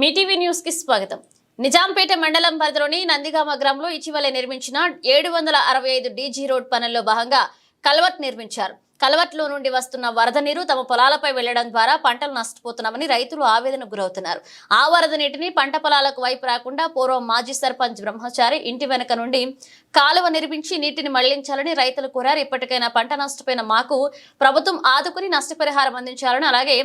మీ TV news కి స్వాగతం. నిజాంపేట మండలం పరిధిలోని నందిగామ గ్రామంలో ఇటీవలే నిర్మించిన 765 డీజీ రోడ్ పనుల్లో భాగంగా కల్వర్ట్ నిర్మించారు. కల్వర్ట్లో నుండి వస్తున్న వరద నీరు తమ పొలాలపై వెళ్లడం ద్వారా పంటలు నష్టపోతున్నామని రైతులు ఆవేదనకు గురవుతున్నారు. ఆ వరద నీటిని పంట పొలాలకు వైపు రాకుండా పూర్వం మాజీ సర్పంచ్ బ్రహ్మచారి ఇంటి వెనుక నుండి కాలువ నిర్మించి నీటిని మళ్లించాలని రైతులు కోరారు. ఇప్పటికైనా పంట నష్టపోయిన మాకు ప్రభుత్వం ఆదుకుని నష్టపరిహారం అందించాలని, అలాగే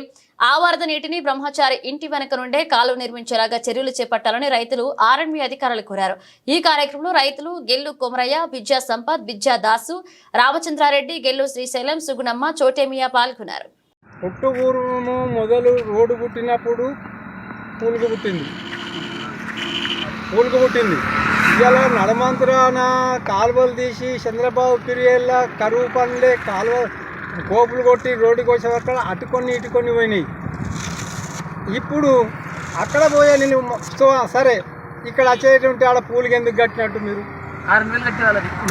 ఆ వరద నీటిని బ్రహ్మచారి ఇంటి వెనుక నుండే కాలువ నిర్మించేలాగా చర్యలు చేపట్టాలని రైతులు ఆర్ఎండ్బి అధికారులు కోరారు. ఈ కార్యక్రమంలో రైతులు గెల్లు కొమరయ్య, విద్యా సంపత్, విద్యా దాసు, రామచంద్రారెడ్డి, గెల్లు శ్రీశైలం, సుగుణమ్మ, చోటేమియా పాల్గొన్నారు. పుట్టుపూర్వము మొదలు రోడ్డు పుట్టినప్పుడు పూలుగు పుట్టింది. ఇవాళ నడమంతరాన కాలువలు తీసి చంద్రబాబు పీరియడ్లో కరువు పనులే కాలువ కోపులు కొట్టి రోడ్డుకి వచ్చే వరకు అటు కొన్ని ఇటు కొన్ని పోయినాయి. ఇప్పుడు అక్కడ పోయే నేను సరే ఇక్కడ వచ్చేటువంటి ఆడ పూలుకి ఎందుకు కట్టినట్టు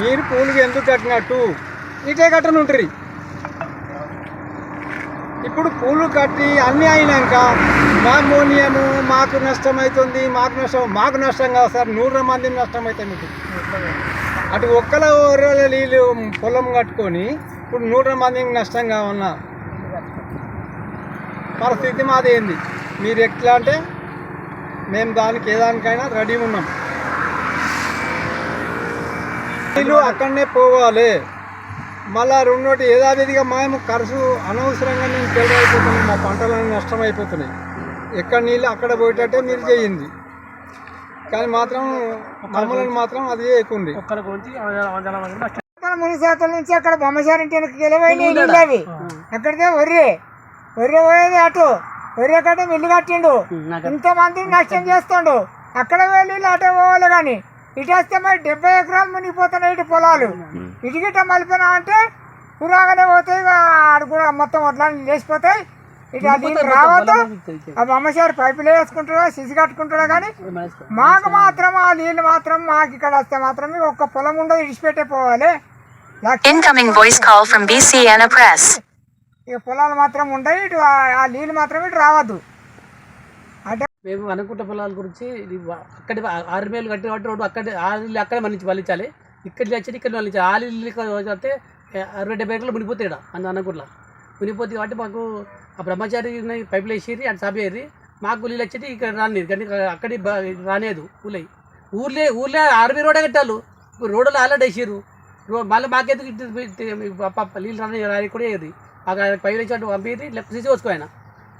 మీరు పూలుకి ఎందుకు కట్టినట్టు ఇటే కట్టనుంటారు. ఇప్పుడు పూలు కట్టి అన్నీ అయినాక మామూన్యము మాకు నష్టం అవుతుంది, మాకు నష్టం కాదు సార్, 100 మంది నష్టం అవుతుంది. మీకు అటు ఒక్కల నీళ్ళు పొలం కట్టుకొని ఇప్పుడు 100 మందికి నష్టం కావన్న పరిస్థితి మాది ఏంది. మీరు ఎట్లా అంటే మేము దానికి ఏదానికైనా రెడీ ఉన్నాం. నీళ్ళు అక్కడనే పోవాలి. మళ్ళా రెండోటి యథావిధిగా మేము ఖర్చు అనవసరంగా నేను అయిపోతున్నాయి, మా పంటలన్నీ నష్టం అయిపోతున్నాయి. ఎక్కడ నీళ్ళు అక్కడ పోయేటట్టే మీరు చేయింది, కానీ మాత్రం మమ్మల్ని మాత్రం అది చేయకుంది. మునిశాతం నుంచి అక్కడ బొమ్మసారింటి గెలవైన నీళ్ళు అవి ఎక్కడికే ఒర్రే పోయేది అటు ఒర్రే కట్ట ఇల్లు కట్టిండు, ఇంతమంది నష్టం చేస్తుండు. అక్కడ వెళ్ళి అటే పోవాలి, కానీ ఇటు వస్తే మరి 70 ఎకరాలు మునిగిపోతున్నాయి. ఇటు పొలాలు ఇటుగిట మలిపినా అంటే పురాగానే పోతాయి, ఆడు కూడా మొత్తం వడ్లని లేచిపోతాయి. ఇటు నీళ్ళు రావద్దు. ఆ బొమ్మసారి పైపులు వేసుకుంటాడో సిసి కట్టుకుంటాడో, కానీ మాకు మాత్రం ఆ నీళ్ళు మాత్రం మాకు ఇక్కడ వస్తే మాత్రం ఒక్క పొలం ఉండదు, ఇడిచిపెట్టే పోవాలి. ఇక పొలాలు మాత్రం ఉంటాయి, ఇటు ఆ నీళ్ళు మాత్రం ఇటు రావద్దు. అంటే మేము అనుకుంటే పొలాల గురించి అక్కడ 6 మైలు కట్టిన కాబట్టి రోడ్డు ఆ నీళ్ళు అక్కడే మళ్ళించాలి. ఇక్కడ వచ్చి ఇక్కడ మళ్ళించాలి. ఆ నీళ్ళు వస్తే 60-70 ఎకరాలు మునిగిపోతాయి. ఇక్కడ అనుకుంటా మునిగిపోతుంది కాబట్టి మాకు ఆ బ్రహ్మచారి పైపులు వేసిరి అటు సాపేరి మాకు నీళ్ళు వచ్చేది ఇక్కడ రానిది, కానీ అక్కడి రానేదు. ఊర్లే ఆర్మీ రోడే కట్టారు, రోడ్లు ఆల్రెడీ వేసిర్రు. మళ్ళీ మాకెందుకు నీళ్ళు రాని కూడా వేయదు. మాకు పైపులు వేసి అటు పంపేది లెఫ్ట్ తీసి వచ్చుకో ఆయన.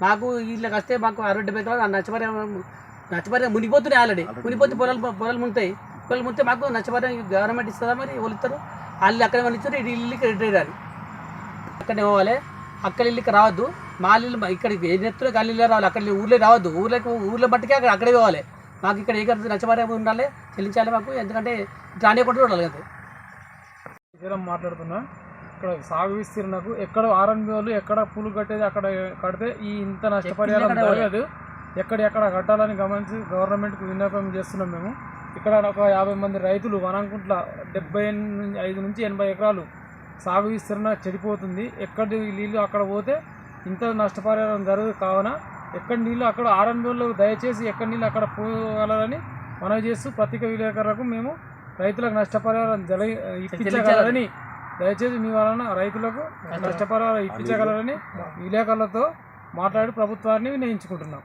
మాకు వీళ్ళకి వస్తే మాకు 60-70 ఎకరాలు నష్టపరిహారం మునిగిపోతున్నాయి. ఆల్రెడీ మునిగిపోతే పొలాలు మునితాయి. పొలాలు మునితే మాకు నష్టపరిహారం గవర్నమెంట్ ఇస్తుందా, మరి వాళ్ళు ఇస్తారు. వాళ్ళు అక్కడ వాళ్ళు ఇస్తారు, ఇల్లుకి రిటైర్ అని అక్కడనే పోవాలి. అక్కడ ఇల్లుకి రావద్దు. మా ఇల్లు ఇక్కడ ఏ నెత్తులో గాలి రావాలి, అక్కడ ఊర్లో రావద్దు. ఊర్లో బట్టికే అక్కడే పోవాలి. మాకు ఇక్కడ ఏ నష్టపరిహారం ఉండాలి, చెల్లించాలి మాకు. ఎందుకంటే రానియకుండా ఉండాలి కదా. మాట్లాడుతున్నా ఇక్కడ సాగు విస్తీర్ణకు ఎక్కడ ఆర్ఎండ్బి వాళ్ళు ఎక్కడ పూలు కట్టేది అక్కడ కడితే ఈ ఇంత నష్టపరిహారం జరగదు. ఎక్కడ కట్టాలని గమనించి గవర్నమెంట్కి విన్నపం చేస్తున్నాం. మేము ఇక్కడ ఒక 50 మంది రైతులు వనంకుంట్ల 75 నుంచి 80 ఎకరాలు సాగు విస్తీర్ణ చెడిపోతుంది. ఎక్కడి నీళ్ళు అక్కడ పోతే ఇంత నష్టపరిహారం జరగదు. కావున ఎక్కడి నీళ్ళు అక్కడ ఆర్ఎండ్బి వాళ్ళు దయచేసి ఎక్కడి నీళ్ళు అక్కడ పోగలరని మనవి చేస్తూ పత్రికా విలేకరులకు మేము రైతులకు నష్టపరిహారం ఇప్పించగలరని దయచేసి మీ వలన రైతులకు నష్టపరిహారం ఇప్పించగలరని విలేకరులతో మాట్లాడి ప్రభుత్వాన్ని వినయించుకుంటున్నాం.